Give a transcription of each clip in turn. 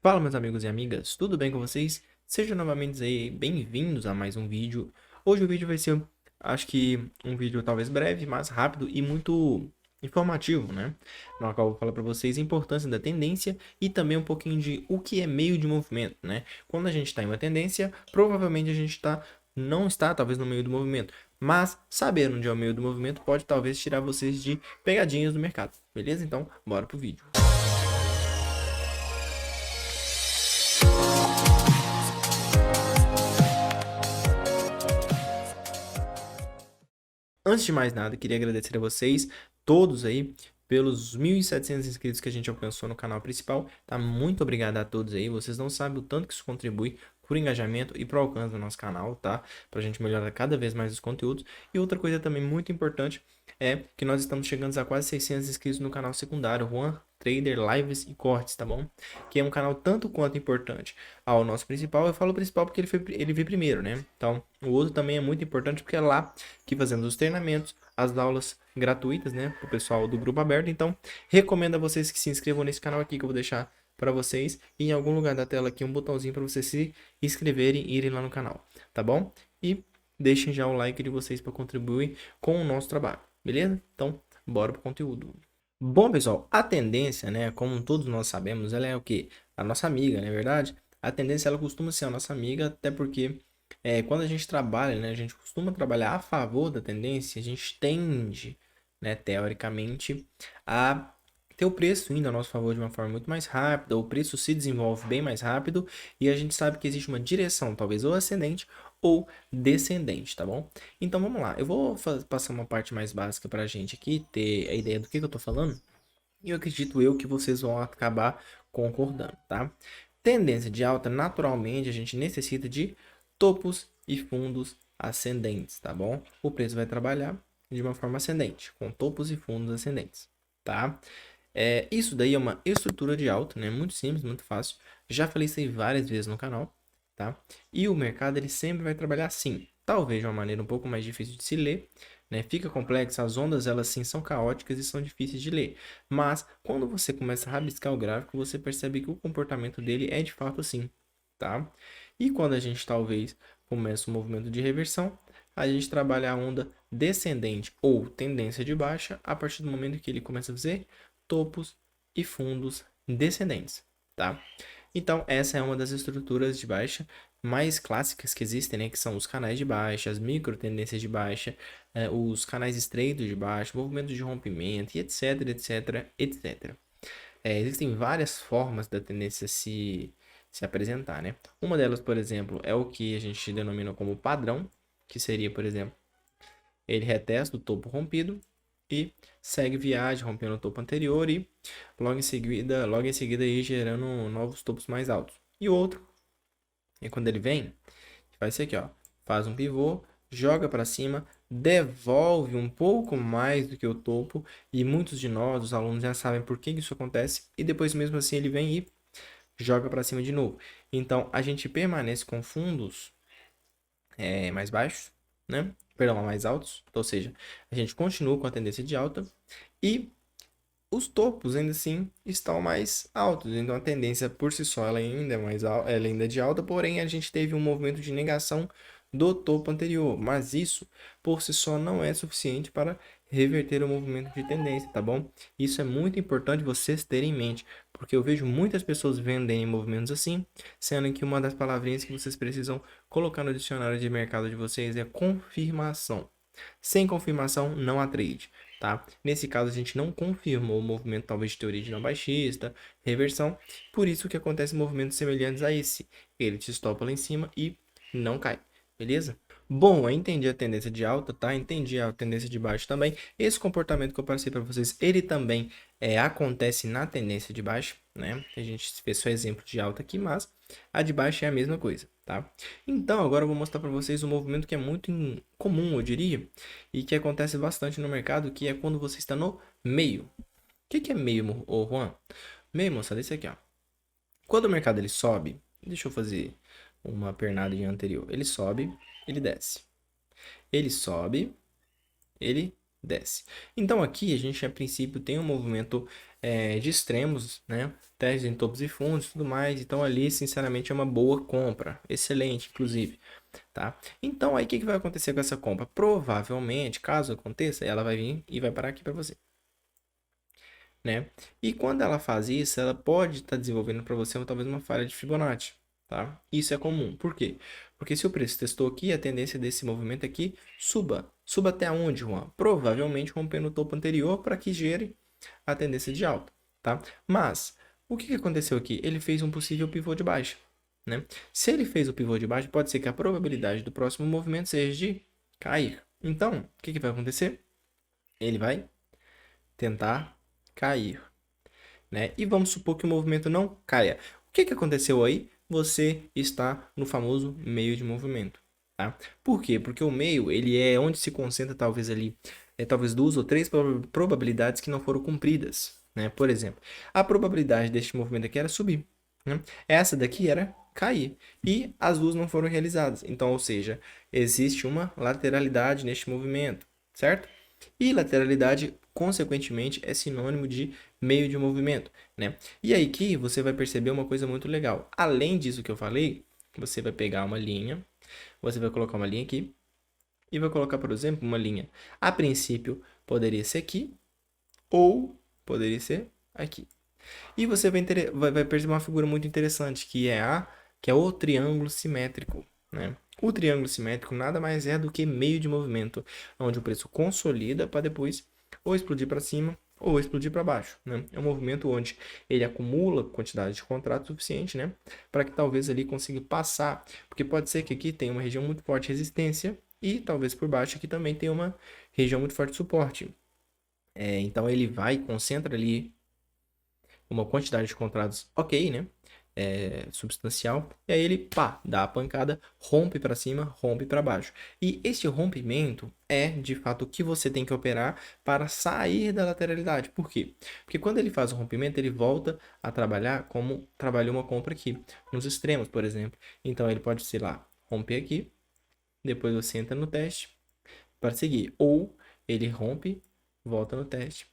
Fala, meus amigos e amigas, tudo bem com vocês? Sejam novamente aí bem-vindos a mais um vídeo. Hoje o vídeo vai ser, acho que um vídeo talvez breve, mas rápido e muito informativo, né? No qual eu vou falar para vocês a importância da tendência e também um pouquinho de o que é meio de movimento, né? Quando a gente está em uma tendência, provavelmente a gente não está talvez no meio do movimento, mas saber onde é o meio do movimento pode talvez tirar vocês de pegadinhas do mercado, beleza? Então, bora pro vídeo. Antes de mais nada, queria agradecer a vocês todos aí pelos 1.700 inscritos que a gente alcançou no canal principal. Tá? Muito obrigado a todos aí. Vocês não sabem o tanto que isso contribui para o engajamento e para o alcance do nosso canal, tá? Para a gente melhorar cada vez mais os conteúdos. E outra coisa também muito importante é que nós estamos chegando a quase 600 inscritos no canal secundário, Juan Trader Lives e Cortes, tá bom? Que é um canal tanto quanto importante ao nosso principal. Eu falo principal porque ele veio primeiro, né? Então, o outro também é muito importante porque é lá que fazemos os treinamentos, as aulas gratuitas, né, pro pessoal do grupo aberto. Então, recomendo a vocês que se inscrevam nesse canal aqui que eu vou deixar para vocês e em algum lugar da tela aqui um botãozinho para vocês se inscreverem e irem lá no canal, tá bom? E deixem já o like de vocês para contribuir com o nosso trabalho, beleza? Então, bora pro conteúdo. Bom, pessoal, a tendência, né, como todos nós sabemos, ela é o quê? A nossa amiga, não é verdade? A tendência, ela costuma ser a nossa amiga, até porque quando a gente trabalha, né, a gente costuma trabalhar a favor da tendência, a gente tende, né, teoricamente, a ter o preço indo a nosso favor de uma forma muito mais rápida, o preço se desenvolve bem mais rápido e a gente sabe que existe uma direção, talvez ou ascendente ou descendente, tá bom? Então vamos lá, eu vou passar uma parte mais básica para a gente aqui ter a ideia do que eu tô falando e eu acredito que vocês vão acabar concordando, tá? Tendência de alta, naturalmente, a gente necessita de topos e fundos ascendentes, tá bom? O preço vai trabalhar de uma forma ascendente, com topos e fundos ascendentes, tá? Isso daí é uma estrutura de alta, né? Muito simples, muito fácil. Já falei isso aí várias vezes no canal, tá? E o mercado, ele sempre vai trabalhar assim. Talvez de uma maneira um pouco mais difícil de se ler, né? Fica complexo, as ondas, elas sim são caóticas e são difíceis de ler. Mas, quando você começa a rabiscar o gráfico, você percebe que o comportamento dele é de fato assim, tá? E quando a gente talvez começa o movimento de reversão, a gente trabalha a onda descendente ou tendência de baixa a partir do momento que ele começa a fazer topos e fundos descendentes, tá? Então, essa é uma das estruturas de baixa mais clássicas que existem, né? Que são os canais de baixa, as micro tendências de baixa, os canais estreitos de baixa, movimentos de rompimento, e etc, etc, etc. Existem várias formas da tendência se apresentar, né? Uma delas, por exemplo, é o que a gente denomina como padrão, que seria, por exemplo, ele retesta o topo rompido e segue viagem, rompendo o topo anterior e logo em seguida aí gerando novos topos mais altos. E o outro é quando ele vem, faz isso aqui, ó, faz um pivô, joga para cima, devolve um pouco mais do que o topo e muitos de nós, os alunos, já sabem por que isso acontece e depois mesmo assim ele vem e joga para cima de novo. Então a gente permanece com fundos mais baixos, né? Perdão, mais altos, ou seja, a gente continua com a tendência de alta e os topos ainda assim estão mais altos. Então a tendência por si só ela ainda é mais alta, ela ainda é de alta, porém a gente teve um movimento de negação do topo anterior, mas isso por si só não é suficiente para reverter o movimento de tendência, tá bom? Isso é muito importante vocês terem em mente, porque eu vejo muitas pessoas vendendo em movimentos assim, sendo que uma das palavrinhas que vocês precisam colocar no dicionário de mercado de vocês é confirmação. Sem confirmação não há trade. Tá? Nesse caso, a gente não confirmou o movimento talvez de teoria de não baixista, reversão, por isso que acontecem movimentos semelhantes a esse. Ele te estopa lá em cima e não cai, beleza? Bom, eu entendi a tendência de alta, tá? Entendi a tendência de baixo também. Esse comportamento que eu passei para vocês, ele também acontece na tendência de baixo, né? A gente fez só exemplo de alta aqui, mas a de baixo é a mesma coisa, tá? Então, agora eu vou mostrar para vocês um movimento que é muito comum, eu diria, e que acontece bastante no mercado, que é quando você está no meio. O que é meio, ô Juan? Meio, moçada, é isso aqui, ó. Quando o mercado ele sobe, deixa eu fazer uma pernadinha anterior. Ele sobe, ele desce. Ele sobe, ele desce. Então aqui a gente a princípio tem um movimento de extremos, né? Testes em topos e fundos e tudo mais. Então ali, sinceramente, é uma boa compra. Excelente, inclusive, tá? Então aí o que que vai acontecer com essa compra? Provavelmente, caso aconteça, ela vai vir e vai parar aqui para você, né? E quando ela faz isso, ela pode estar desenvolvendo para você talvez uma falha de Fibonacci, tá? Isso é comum. Por quê? Porque se o preço testou aqui, a tendência desse movimento aqui suba. Suba até onde, Juan? Provavelmente rompendo o topo anterior para que gere a tendência de alta, tá? Mas o que que aconteceu aqui? Ele fez um possível pivô de baixa, né? Se ele fez o pivô de baixa, pode ser que a probabilidade do próximo movimento seja de cair. Então, o que que vai acontecer? Ele vai tentar cair, né? E vamos supor que o movimento não caia. O que que aconteceu aí? Você está no famoso meio de movimento, tá? Por quê? Porque o meio, ele é onde se concentra talvez ali, talvez duas ou três probabilidades que não foram cumpridas, né? Por exemplo, a probabilidade deste movimento aqui era subir, né? Essa daqui era cair e as duas não foram realizadas. Então, ou seja, existe uma lateralidade neste movimento, certo? E lateralidade, consequentemente, é sinônimo de meio de movimento, né? E aí que você vai perceber uma coisa muito legal. Além disso que eu falei, você vai pegar uma linha, você vai colocar uma linha aqui e vai colocar, por exemplo, uma linha. A princípio, poderia ser aqui ou poderia ser aqui. E você vai perceber uma figura muito interessante, que é o triângulo simétrico, né? O triângulo simétrico nada mais é do que meio de movimento, onde o preço consolida para depois ou explodir para cima ou explodir para baixo, né? É um movimento onde ele acumula quantidade de contrato suficiente, né, para que talvez ali consiga passar, porque pode ser que aqui tenha uma região muito forte de resistência e talvez por baixo aqui também tenha uma região muito forte de suporte. Então ele vai concentra ali uma quantidade de contratos ok, né? Substancial, e aí ele, pá, dá a pancada, rompe para cima, rompe para baixo. E esse rompimento é, de fato, o que você tem que operar para sair da lateralidade. Por quê? Porque quando ele faz o rompimento, ele volta a trabalhar como trabalhou uma compra aqui, nos extremos, por exemplo. Então ele pode, sei lá, romper aqui, depois você entra no teste para seguir. Ou ele rompe, volta no teste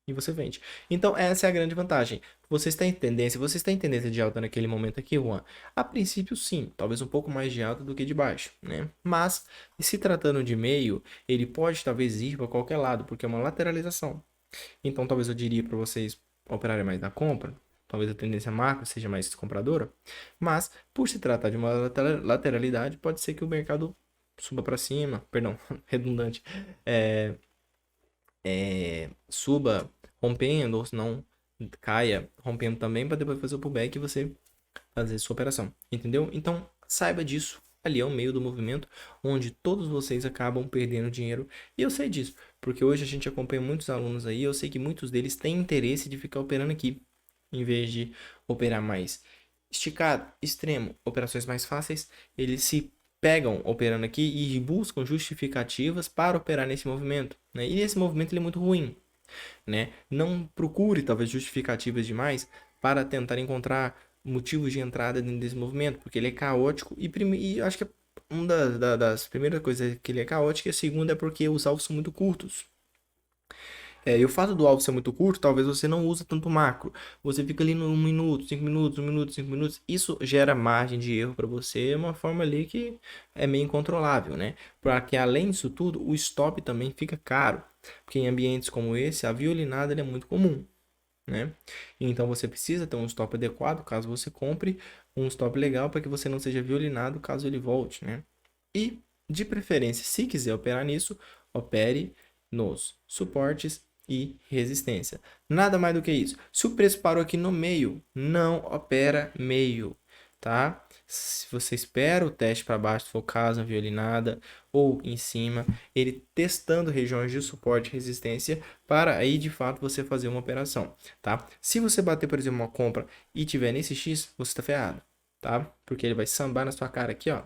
e você vende. Então, essa é a grande vantagem. Você está em tendência, você está em tendência de alta naquele momento aqui, Juan? A princípio, sim, talvez um pouco mais de alta do que de baixo, né? Mas, se tratando de meio, ele pode talvez ir para qualquer lado, porque é uma lateralização. Então, talvez eu diria para vocês operarem mais na compra, talvez a tendência macro seja mais compradora, mas, por se tratar de uma lateralidade, pode ser que o mercado suba para cima, perdão, redundante, suba rompendo, ou se não caia rompendo também, para depois fazer o pullback e você fazer sua operação, entendeu? Então saiba disso. Ali é o meio do movimento onde todos vocês acabam perdendo dinheiro. E eu sei disso, porque hoje a gente acompanha muitos alunos aí. Eu sei que muitos deles têm interesse de ficar operando aqui, em vez de operar mais esticado, extremo, operações mais fáceis. Eles se pegam operando aqui e buscam justificativas para operar nesse movimento, né? E esse movimento ele é muito ruim, né? Não procure talvez justificativas demais para tentar encontrar motivos de entrada dentro desse movimento, porque ele é caótico e acho que uma das primeiras coisas é que ele é caótico e a segunda é porque os alvos são muito curtos. E o fato do alvo ser muito curto, talvez você não use tanto macro. Você fica ali no 1 minuto, 5 minutos, 1 minuto, 5 minutos. Isso gera margem de erro para você, é uma forma ali que é meio incontrolável, né? Porque além disso tudo, o stop também fica caro. Porque em ambientes como esse, a violinada é muito comum, né? Então você precisa ter um stop adequado caso você compre um stop legal para que você não seja violinado caso ele volte, né? E de preferência, se quiser operar nisso, opere nos suportes e resistência. Nada mais do que isso. Se o preço parou aqui no meio, não opera meio, tá? Se você espera o teste para baixo, se for caso, violinada ou em cima, ele testando regiões de suporte e resistência para aí de fato você fazer uma operação, tá? Se você bater, por exemplo, uma compra e tiver nesse X, você está ferrado, tá? Porque ele vai sambar na sua cara aqui, ó,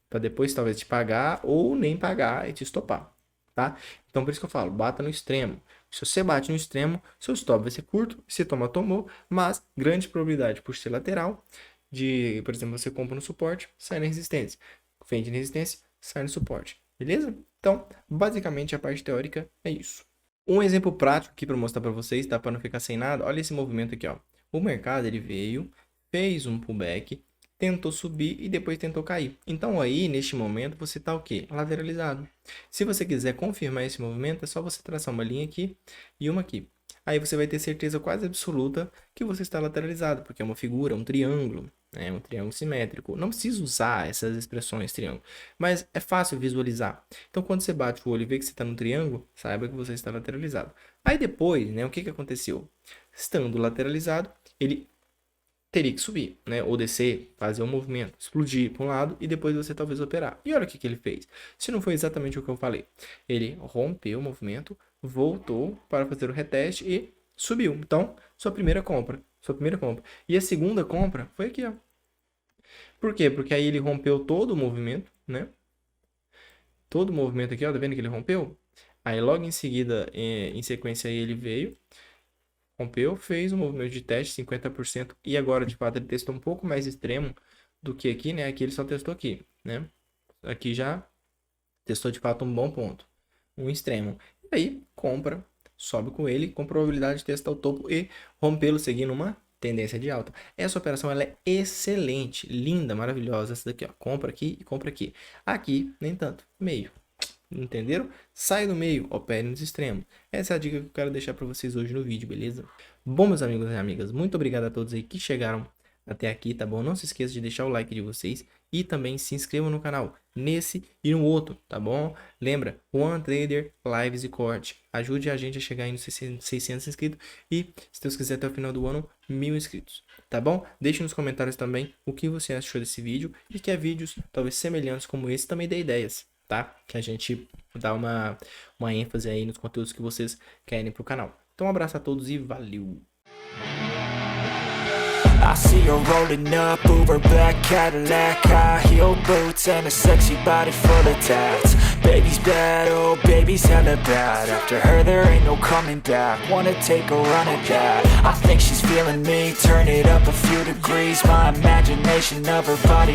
para depois talvez te pagar ou nem pagar e te estopar, tá? Então por isso que eu falo, bata no extremo. Se você bate no extremo, seu stop vai ser curto, se toma, tomou, mas grande probabilidade por ser lateral, de, por exemplo, você compra no suporte, sai na resistência. Vende na resistência, sai no suporte. Beleza? Então, basicamente a parte teórica é isso. Um exemplo prático aqui para mostrar para vocês, tá? Para não ficar sem nada. Olha esse movimento aqui, ó. O mercado ele veio, fez um pullback, tentou subir e depois tentou cair. Então aí, neste momento, você está o quê? Lateralizado. Se você quiser confirmar esse movimento, é só você traçar uma linha aqui e uma aqui. Aí você vai ter certeza quase absoluta que você está lateralizado, porque é uma figura, um triângulo, né? Um triângulo simétrico. Não precisa usar essas expressões triângulo, mas é fácil visualizar. Então, quando você bate o olho e vê que você está no triângulo, saiba que você está lateralizado. Aí depois, né, o que aconteceu? Estando lateralizado, ele teria que subir, né? Ou descer, fazer um movimento, explodir para um lado e depois você talvez operar. E olha o que ele fez. Se não foi exatamente o que eu falei. Ele rompeu o movimento, voltou para fazer o reteste e subiu. Então, sua primeira compra. E a segunda compra foi aqui, ó. Por quê? Porque aí ele rompeu todo o movimento, né? Todo o movimento aqui, ó, tá vendo que ele rompeu? Aí logo em seguida, em sequência aí ele veio, rompeu, fez um movimento de teste, 50%, e agora, de fato, ele testou um pouco mais extremo do que aqui, né? Aqui ele só testou aqui, né? Aqui já testou, de fato, um bom ponto, um extremo. E aí, compra, sobe com ele, com probabilidade de testar o topo e rompê-lo, seguindo uma tendência de alta. Essa operação, ela é excelente, linda, maravilhosa. Essa daqui, ó, compra aqui e compra aqui. Aqui, nem tanto, meio. Entenderam? Sai do meio, opere nos extremos. Essa é a dica que eu quero deixar para vocês hoje no vídeo, beleza? Bom, meus amigos e amigas, muito obrigado a todos aí que chegaram até aqui, tá bom? Não se esqueça de deixar o like de vocês e também se inscrevam no canal, nesse e no outro, tá bom? Lembra, One Trader, Lives e Corte. Ajude a gente a chegar aí nos 600 inscritos e, se Deus quiser, até o final do ano, 1000 inscritos, tá bom? Deixe nos comentários também o que você achou desse vídeo e quer vídeos talvez semelhantes como esse, também dê ideias, tá? Que a gente dá uma ênfase aí nos conteúdos que vocês querem pro canal. Então um abraço a todos e valeu! I see her rolling up, Uber black Cadillac, high heel boots and a sexy body full of tats. Baby's bad, oh baby's hella bad. After her there ain't no coming back. Wanna take a run at that. I think she's feeling me. Turn it up a few degrees. My imagination of her body